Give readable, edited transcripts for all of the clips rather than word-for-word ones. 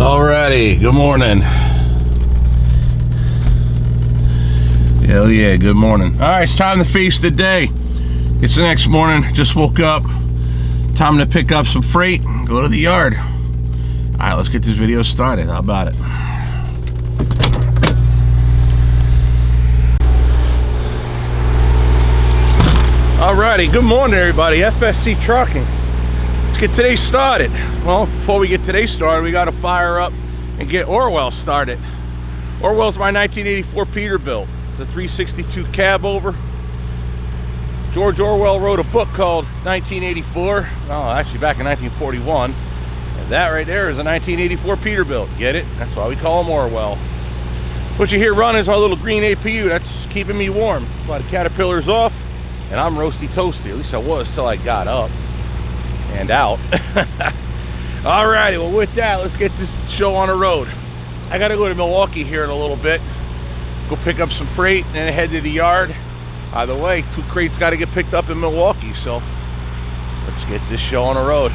Alrighty, good morning. Hell yeah, good morning. Alright, it's time to face the day. It's the next morning, just woke up. Time to pick up some freight and go to the yard. Alright, let's get this video started. How about it? Alrighty, good morning everybody. FSC Trucking. Let's get today started. Well, before we get today started, we got to fire up and get Orwell started. Orwell's my 1984 Peterbilt. It's a 362 Cabover. George Orwell wrote a book called 1984. Oh, actually back in 1941. And that right there is a 1984 Peterbilt. Get it? That's why we call him Orwell. What you hear running is our little green APU. That's keeping me warm. A lot of caterpillars off, and I'm roasty toasty. At least I was till I got up and out. Alrighty, well with that, let's get this show on the road. I gotta go to Milwaukee here in a little bit, go pick up some freight and then head to the yard. Either way, 2 crates got to get picked up in Milwaukee, so let's get this show on the road.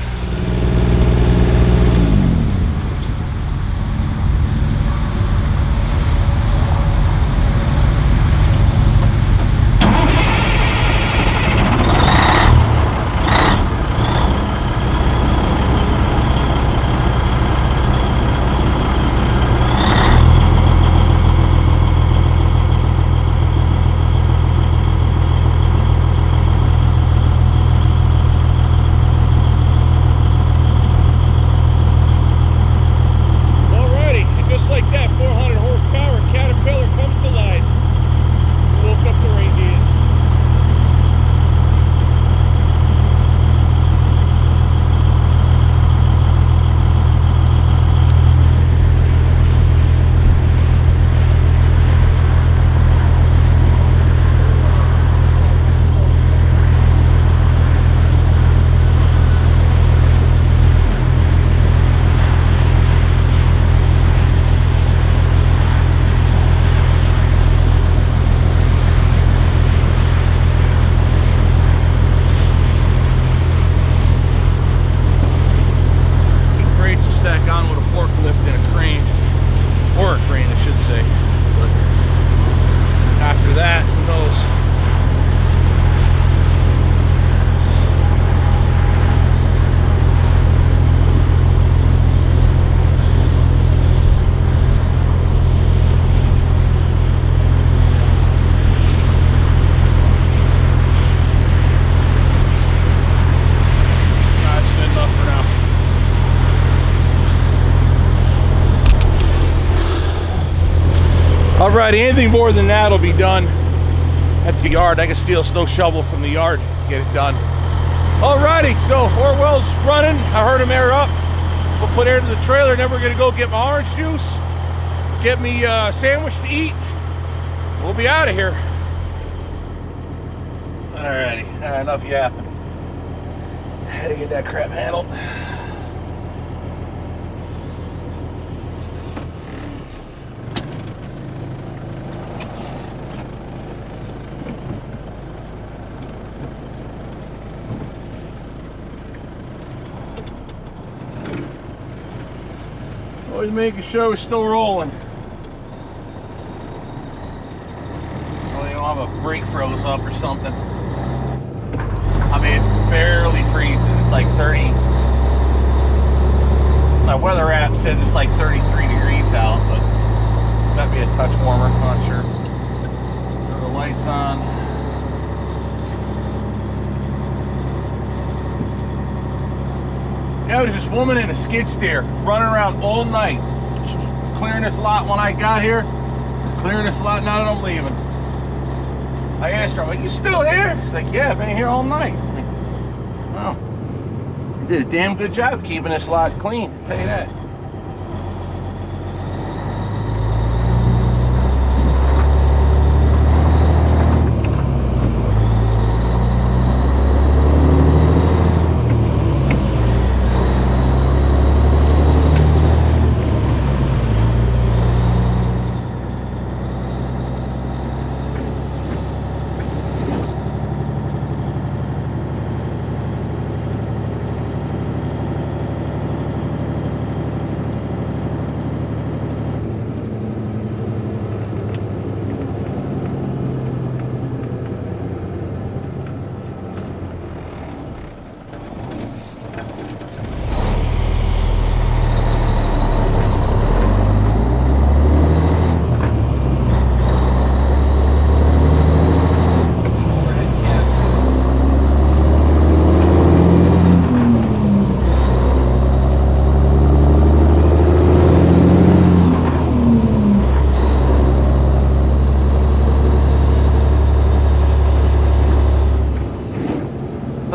Alrighty, anything more than that will be done at the yard. I can steal a snow shovel from the yard, get it done. Alrighty, so Orwell's running. I heard him air up. We'll put air to the trailer, and then we're gonna go get my orange juice, get me a sandwich to eat. We'll be out of here. Alrighty, enough yapping. Had to get that crap handled. Always making sure we're still rolling. Well, you don't have a brake froze up or something. I mean, it's barely freezing. It's like 30. My weather app says it's like 33 degrees out, but that'd be a touch warmer. I'm not sure. Throw the lights on. Yeah, there's this woman in a skid steer running around all night, clearing this lot when I got here, clearing this lot now that I'm leaving. I asked her, I'm like, you still here? She's like, yeah, I've been here all night. I'm like, wow, you did a damn good job keeping this lot clean, I'll tell you that.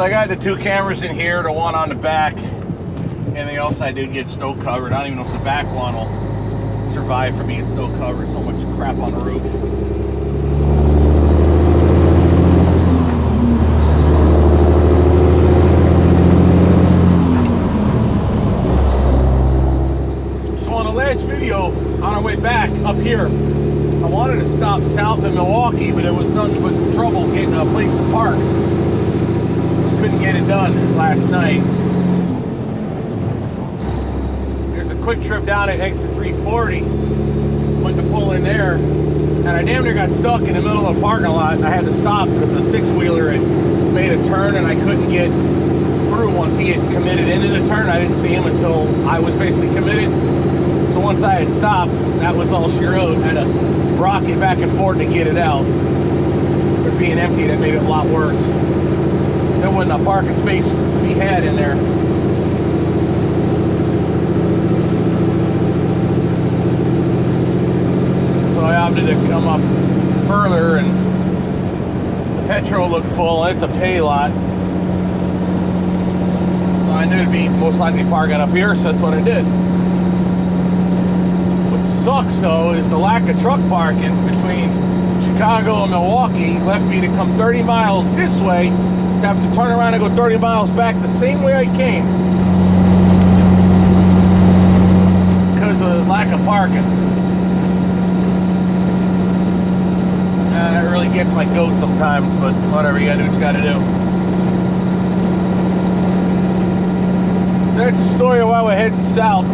So I got the 2 cameras in here, the one on the back, and the else I did get snow covered. I don't even know if the back one will survive for being snow covered. So much crap on the roof. So on the last video, on our way back up here, I wanted to stop south of Milwaukee, but it was nothing but trouble getting a place to park. Couldn't get it done last night. There's a quick trip down at exit 340. Went to pull in there, and I damn near got stuck in the middle of a parking lot. I had to stop because a 6-wheeler had made a turn, and I couldn't get through once he had committed into the turn. I didn't see him until I was basically committed. So once I had stopped, that was all she wrote. I had to rock it back and forth to get it out. But being empty, that made it a lot worse. There wasn't a parking space to be had in there. So I opted to come up further, and the petrol looked full, and it's a pay lot. So I knew it'd be most likely parking up here, so that's what I did. What sucks though is the lack of truck parking between Chicago and Milwaukee left me to come 30 miles this way, to have to turn around and go 30 miles back the same way I came because of the lack of parking. That really gets my goat sometimes, but whatever, you gotta do what you gotta do. So that's the story of why we're heading south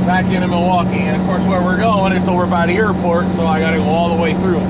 back into Milwaukee, and of course where we're going, it's over by the airport, so I gotta go all the way through.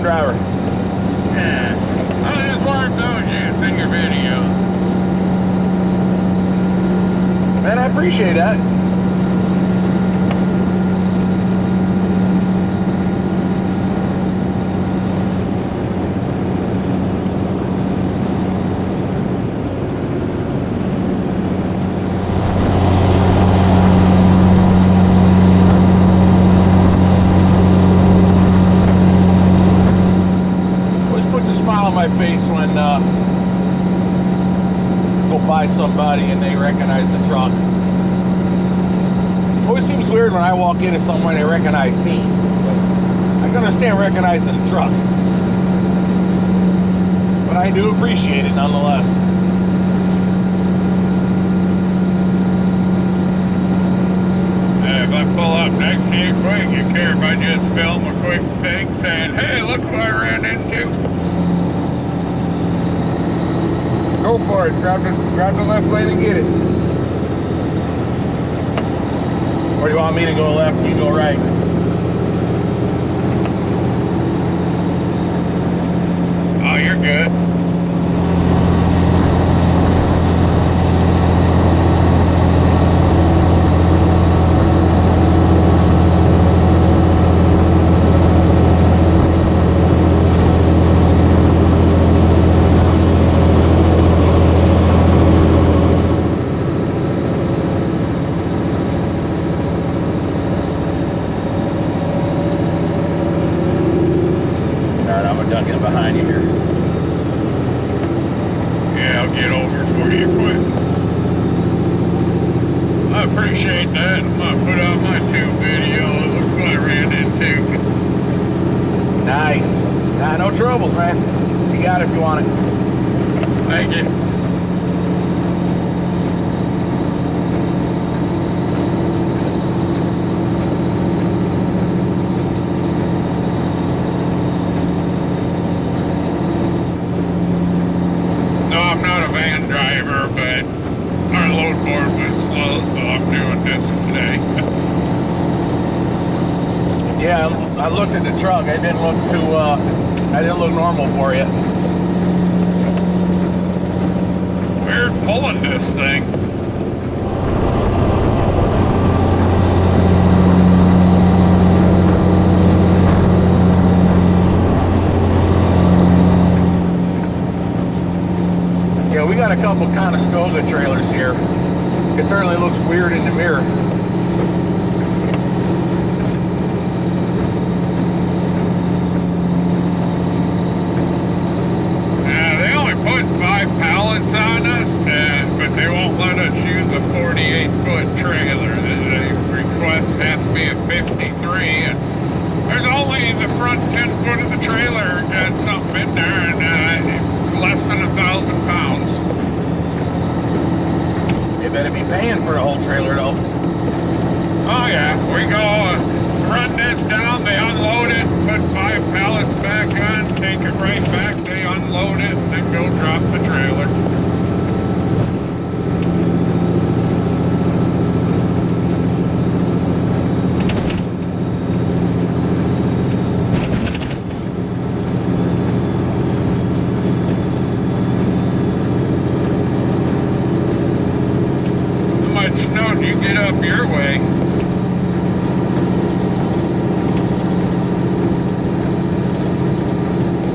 Driver. Yeah, I just watched those you in your video. Man, I appreciate that. Face when go by somebody and they recognize the truck. It always seems weird when I walk into somewhere and they recognize me. But I can understand recognizing the truck, but I do appreciate it nonetheless. If I pull up next to you quick, you care if I just film a quick thing saying, hey, look what I ran into? Go for it. Grab the left lane and get it. Or do you want me to go left and you go right? Oh, you're good. over for you quick. I appreciate that. I'm gonna put out my 2 video. Look what I ran into. Nice. Nah, no troubles, man. You got it if you want it. Thank you. No, I'm not a van driver, but our load board was slow, so I'm doing this today. Yeah, I looked at the truck. It didn't look too, I didn't look normal for you. Weird pulling this thing. Yeah, we got a couple Conestoga trailers here. It certainly looks weird in the mirror. They only put 5 pallets on us, but they won't let us use a 48-foot trailer. The request has to be a 53, and there's only the front 10 foot of the trailer got something in there, and less than 1,000 pounds. You better be paying for a whole trailer though. Oh yeah, we go run this down, they unload it, put 5 pallets back on, take it right back, they unload it, and then go drop the trailer. How much snow do you get up your way?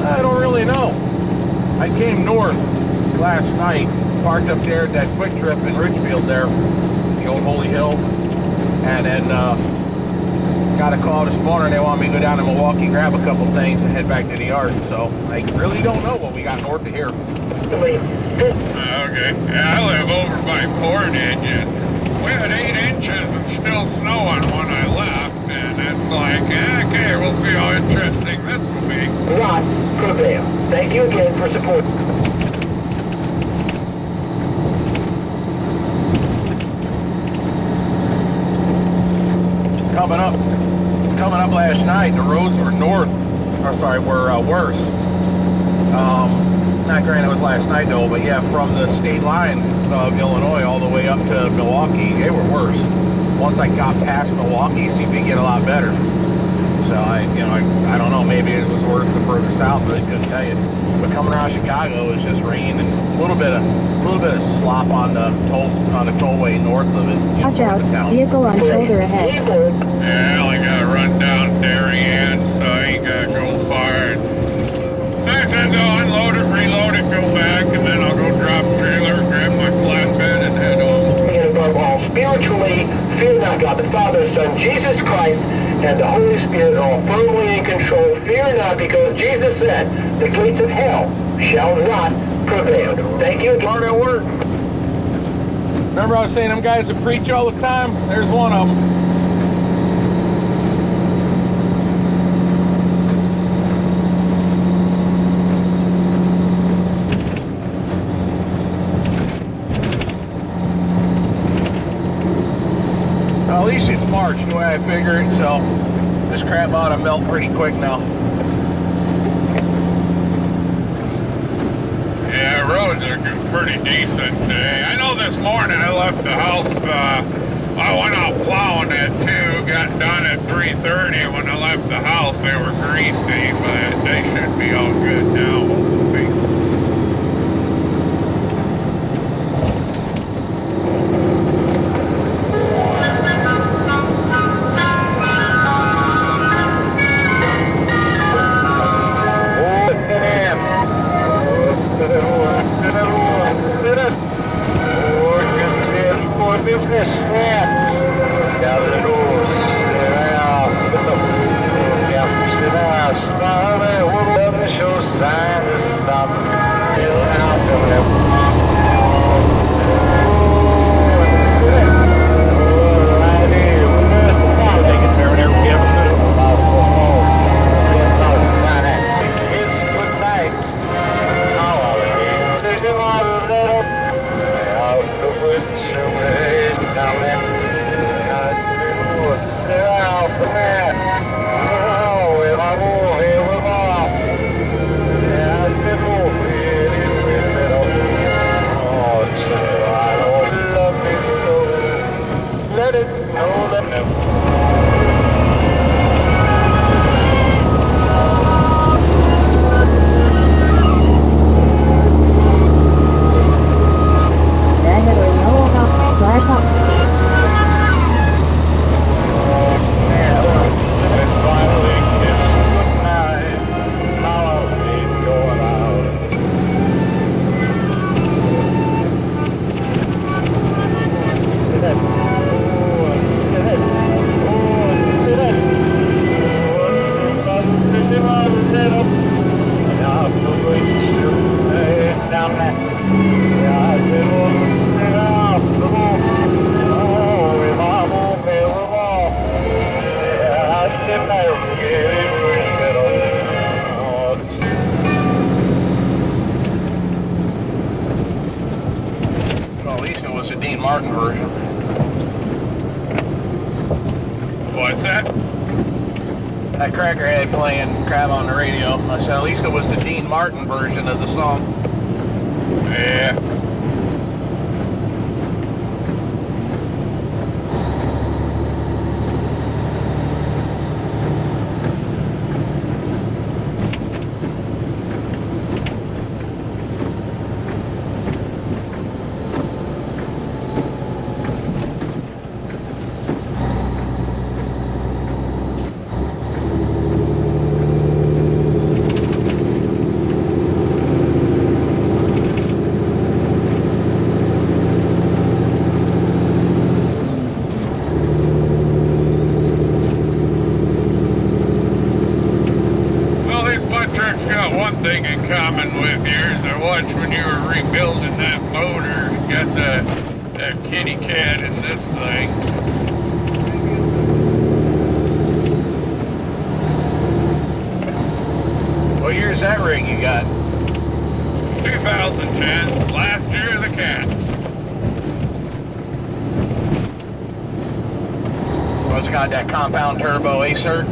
I don't really know. I came north last night, parked up there at that Quick Trip in Richfield there, the old Holy Hill, and then got a call this morning. They want me to go down to Milwaukee, grab a couple things, and head back to the yard. So I really don't know what we got north of here. Okay. Yeah, I live over by Portage, and we had 8 inches of still snow on when I left, and it's like, okay, we'll see how interesting this will be. Not prevail. Thank you again for support. Coming up last night, the roads were were worse. Not granted it was last night though, but yeah, from the state line of Illinois all the way up to Milwaukee, they were worse. Once I got past Milwaukee, it seemed to get a lot better. So I don't know, maybe it was worse the further south, but I couldn't tell you. But coming around Chicago, it was just rain and a little bit of slop on the tollway north of it. Watch out, vehicle on shoulder ahead. Yeah, I gotta run down Darien, so I ain't gotta go far. Sometimes I'll unload it, reload it, go back, and then I'll go drop trailer, grab my flatbed, and head home. And above all, spiritually, fear not God the Father, Son, Jesus Christ, and the Holy Spirit are all firmly in control. Fear not, because Jesus said, the gates of hell shall not prevail. Thank you. Hard at work. Remember I was saying them guys that preach all the time? There's one of them. Well, at least it's March, the way I figure it, so this crap ought to melt pretty quick now. Yeah, roads are pretty decent today. I know this morning I left the house, I went out plowing at 2, got done at 3:30. When I left the house, they were greasy, but they should be all good now, hopefully. At least it was a Dean Martin version. What's that? That crackerhead playing crap on the radio. I said at least it was the Dean Martin version of the song. Yeah. Thing in common with yours, I watched when you were rebuilding that motor, got that kitty cat in this thing. What year's that rig you got? 2010, last year of the cats. Well, it's got that compound turbo insert.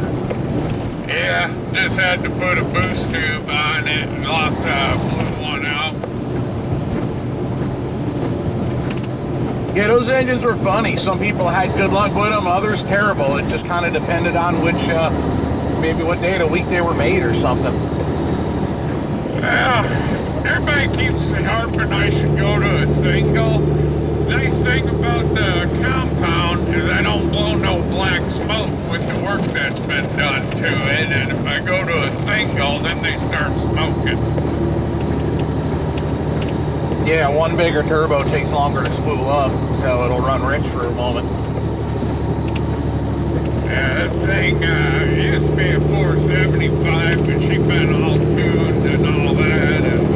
Yeah, just had to put a boost tube on it and blew one out. Yeah, those engines were funny. Some people had good luck with them, others terrible. It just kind of depended on which, maybe what day of the week they were made or something. Well, everybody keeps harping I should go to a single. Nice thing about the compound is I don't blow no black smoke with the work that's been done to it, and if I go to a single, then they start smoking. Yeah, one bigger turbo takes longer to spool up, so it'll run rich for a moment. Yeah, that thing used to be a 475, but she's been all tuned and all that, and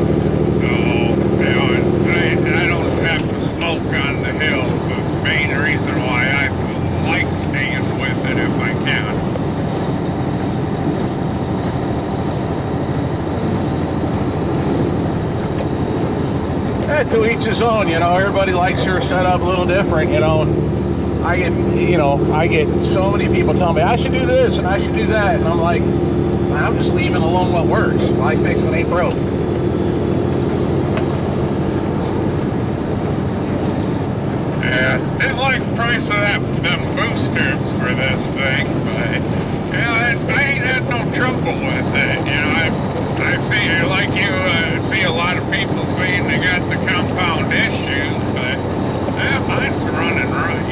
so, you know, I don't have to smoke on the hill. That's the main reason why I like staying with it if I can. To each his own, you know. Everybody likes your setup a little different, you know. I get so many people telling me I should do this and I should do that, and I'm like, I'm just leaving alone what works. Why fix what ain't broke? Yeah, didn't like the price of them boosters for this thing, but yeah, I ain't had no trouble with it. You know, I see, like you, see a lot of people saying they got the compound issues, but yeah, mine's running right.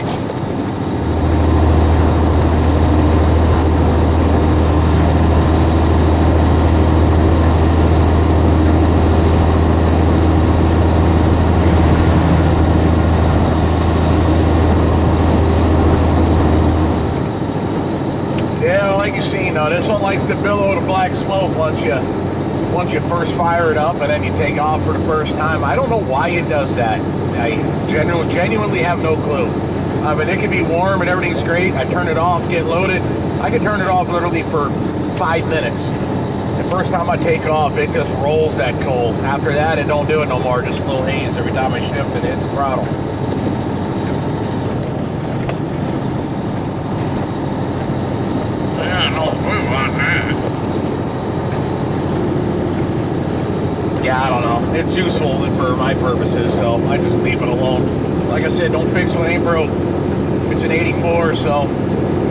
This one likes to billow the black smoke once you first fire it up and then you take off for the first time. I don't know why it does that. I genuinely have no clue. I mean, it can be warm and everything's great. I turn it off, get loaded. I can turn it off literally for 5 minutes. The first time I take off, it just rolls that cold. After that, it don't do it no more. Just a little haze every time I shift and hit the throttle. No clue on that. Yeah, I don't know. It's useful for my purposes, so I just leave it alone. Like I said, don't fix what ain't broke. It's an 84, so,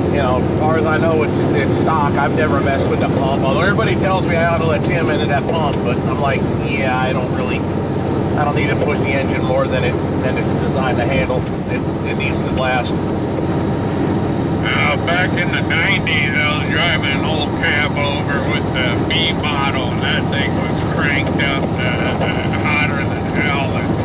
you know, as far as I know, it's stock. I've never messed with the pump, although everybody tells me I ought to let Tim into that pump, but I'm like, yeah, I don't need to push the engine more than it's designed to handle. It needs to last. Back in the 90s, I was driving an old Cabover with the B model, and that thing was cranked up hotter than hell. And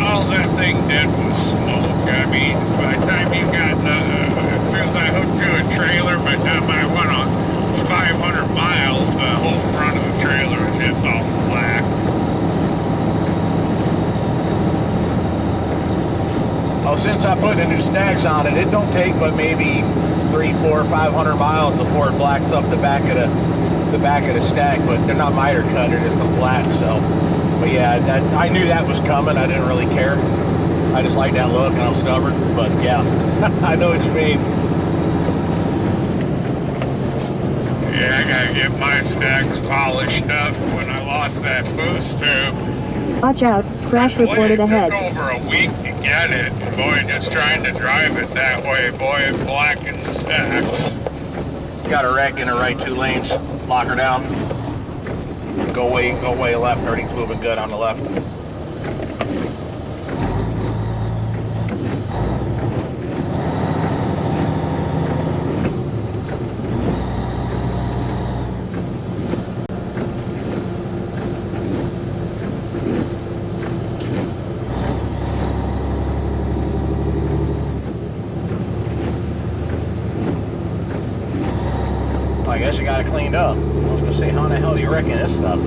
all that thing did was smoke. I mean, by the time you got, as soon as I hooked to a trailer, by the time I went on 500 miles, the whole front of the trailer was just all black. Oh, since I put the new stacks on it, it don't take but maybe 300, 400, 500 miles before it blacks up the back of the stack. But they're not miter cut; they're just the flat. So, But yeah, I knew that was coming. I didn't really care. I just like that look and I'm stubborn. But yeah, I know what you mean. Yeah, I gotta get my stacks polished up. When I lost that boost tube, Watch out, crash reported it ahead. took over a week to get it. Boy, just trying to drive it that way, boy, it blackened the stacks. Got a wreck in the right 2 lanes. Lock her down. Go way left. Everything's moving good on the left. I guess you got it cleaned up. I was gonna say, how the hell do you reckon this stuff?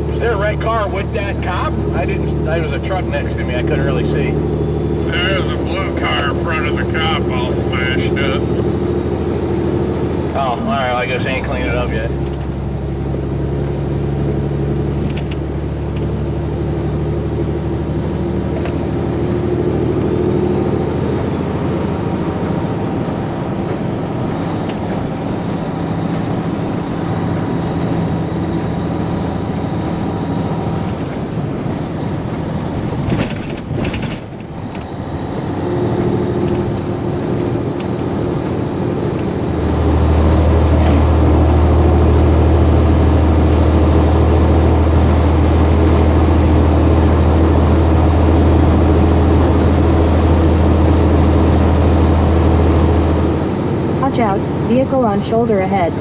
Was there a red car with that cop? There was a truck next to me. I couldn't really see. There's a blue car in front of the cop all smashed up. Oh, alright, I guess I ain't cleaned it up yet. Watch out, vehicle on shoulder ahead.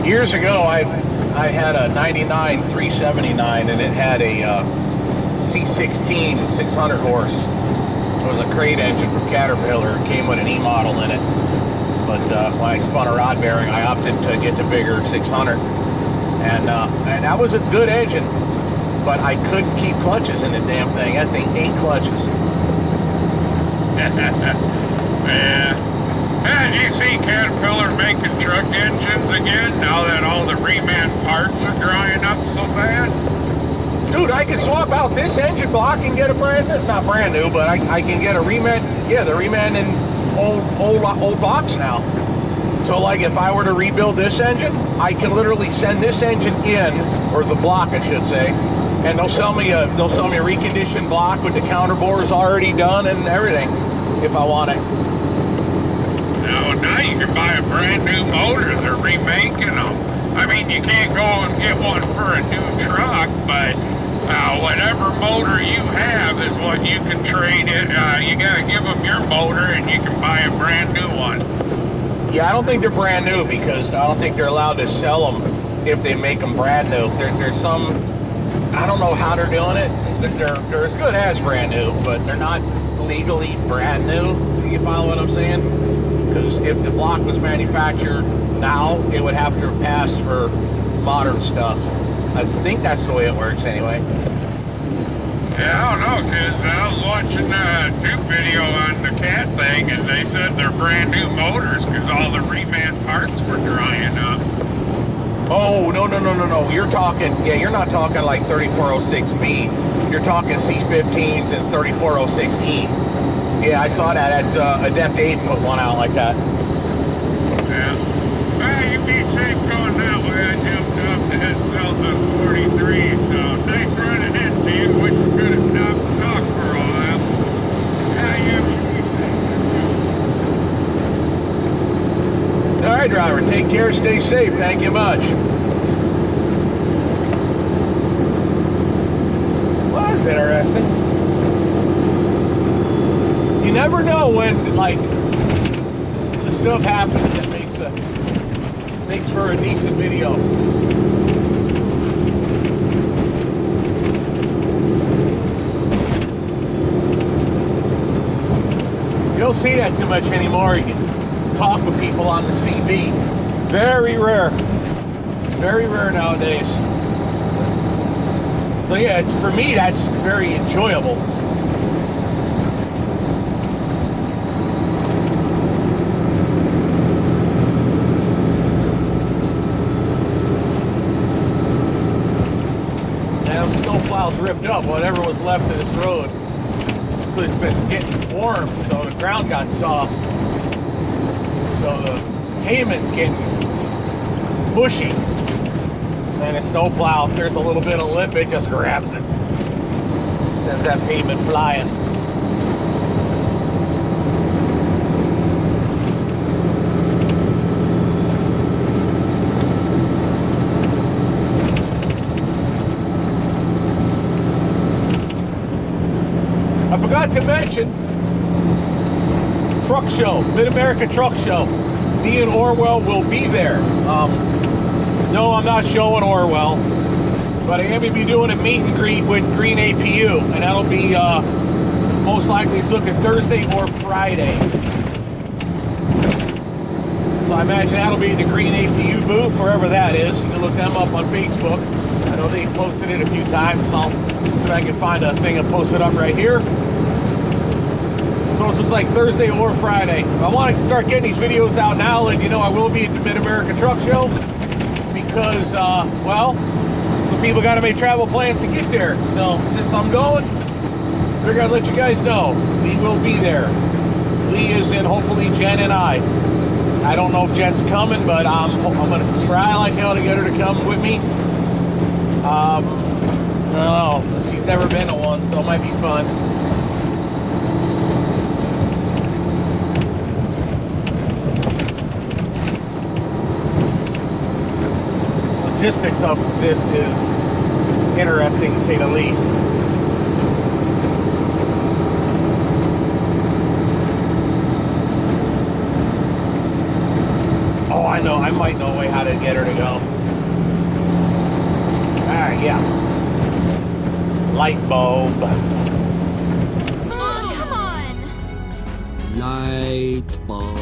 Years ago, I had a 99 379 and it had a C16 600 horse. It was a crate engine from Caterpillar. It came with an E model in it. But when I spun a rod bearing, I opted to get the bigger 600. And that was a good engine, but I couldn't keep clutches in the damn thing. That thing 8 clutches. Yeah. And you see Caterpillar making truck engines again now that all the reman parts are drying up so bad? Dude, I can swap out this engine block and get a brand new, not brand new, but I can get a reman, yeah, the reman in old box now. So like if I were to rebuild this engine, I can literally send this engine in, or the block I should say, and they'll sell me a reconditioned block with the counter bores already done and everything if I want it. Now you can buy a brand new motor. They're remaking them. I mean, you can't go and get one for a new truck, but whatever motor you have is what you can trade it. You gotta give them your motor and you can buy a brand new one. Yeah, I don't think they're brand new because I don't think they're allowed to sell them if they make them brand new. There's some, I don't know how they're doing it. They're as good as brand new, but they're not legally brand new. You follow what I'm saying? Because if the block was manufactured now, it would have to pass for modern stuff. I think that's the way it works anyway. Yeah, I don't know, because I was watching a tube video on the cat thing, and they said they're brand new motors because all the reman parts were drying up. Oh, no. You're talking, yeah, you're not talking like 3406B. You're talking C15s and 3406E. Yeah, I saw that at Adept 8 put one out like that. Yeah. Well, you'd be safe going that way. I jumped up to head south on 43, so nice running into you. Wish we could have stopped and talked for a while. Yeah, you should be safe. All right, driver, take care, stay safe. Thank you much. Well, that's interesting. You never know when, like, the stuff happens that makes for a decent video. You don't see that too much anymore. You can talk with people on the CB. Very rare. Very rare nowadays. So yeah, for me, that's very enjoyable. Now, snowplow's ripped up, whatever was left of this road. It's been getting warm, so the ground got soft. So the pavement's getting bushy. And a snowplow, if there's a little bit of lip, it just grabs it. Sends that pavement flying. I forgot to mention Truck Show, Mid-America Truck Show. Me and Orwell will be there. No, I'm not showing Orwell, but I am going to be doing a meet and greet with Green APU, and that'll be most likely looking Thursday or Friday. So I imagine that'll be the Green APU booth, wherever that is. You can look them up on Facebook. I know they've posted it a few times, so I'll see if I can find a thing and post it up right here. So it looks like Thursday or Friday. I want to start getting these videos out now, and you know I will be at the Mid-America Truck Show because, well, some people got to make travel plans to get there. So since I'm going, I figured I'd let you guys know. Lee will be there. Lee is in, hopefully Jen and I. I don't know if Jen's coming, but I'm going to try like hell to get her to come with me. I don't know. She's never been to one, so it might be fun. Logistics of this is interesting to say the least. Oh, I know. I might know a way how to get her to go. Yeah. Light bulb. Oh, come on. Light bulb.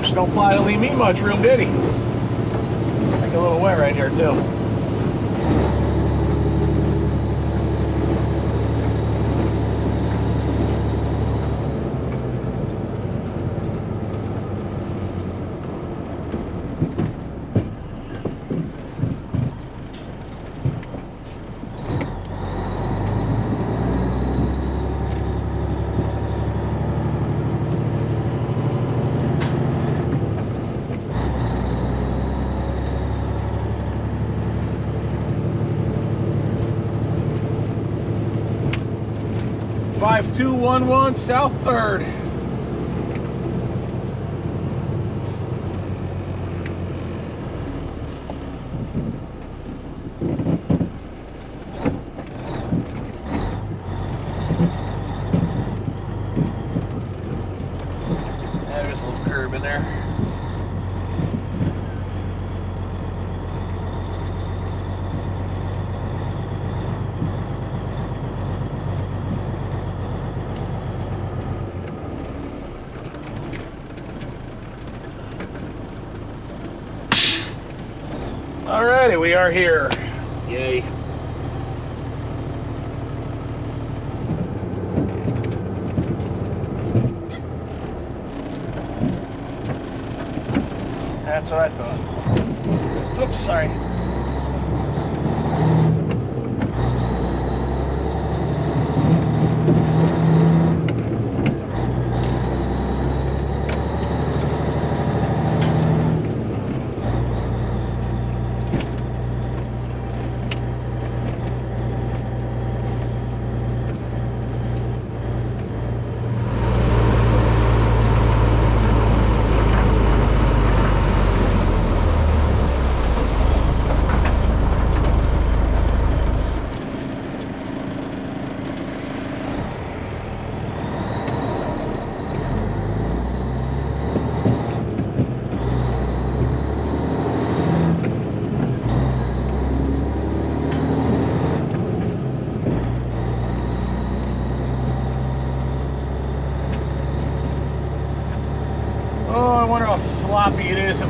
Snowplow didn't leave me much room, did he? Like a little wet right here too. (5211) South 3rd. There's a little curb in there. Alrighty, we are here. Yay. That's what I thought. Oops, sorry.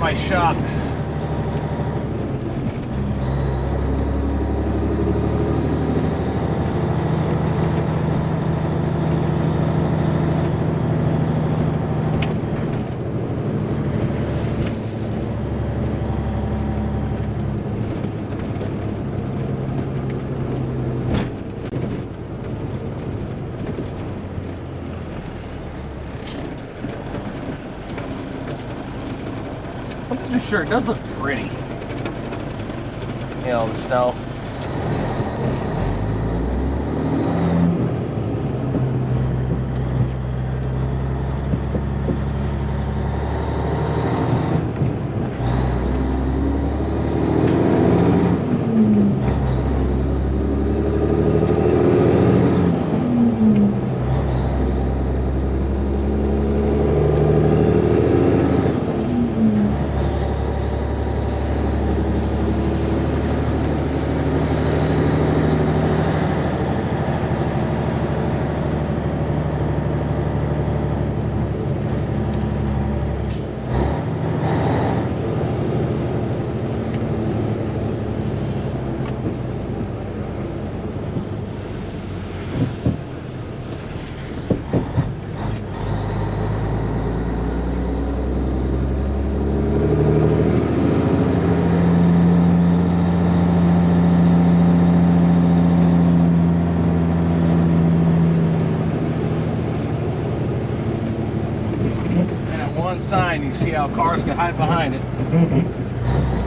my shop. Sure, it does look pretty. You know, the snow. Sign, you see how cars can hide behind it.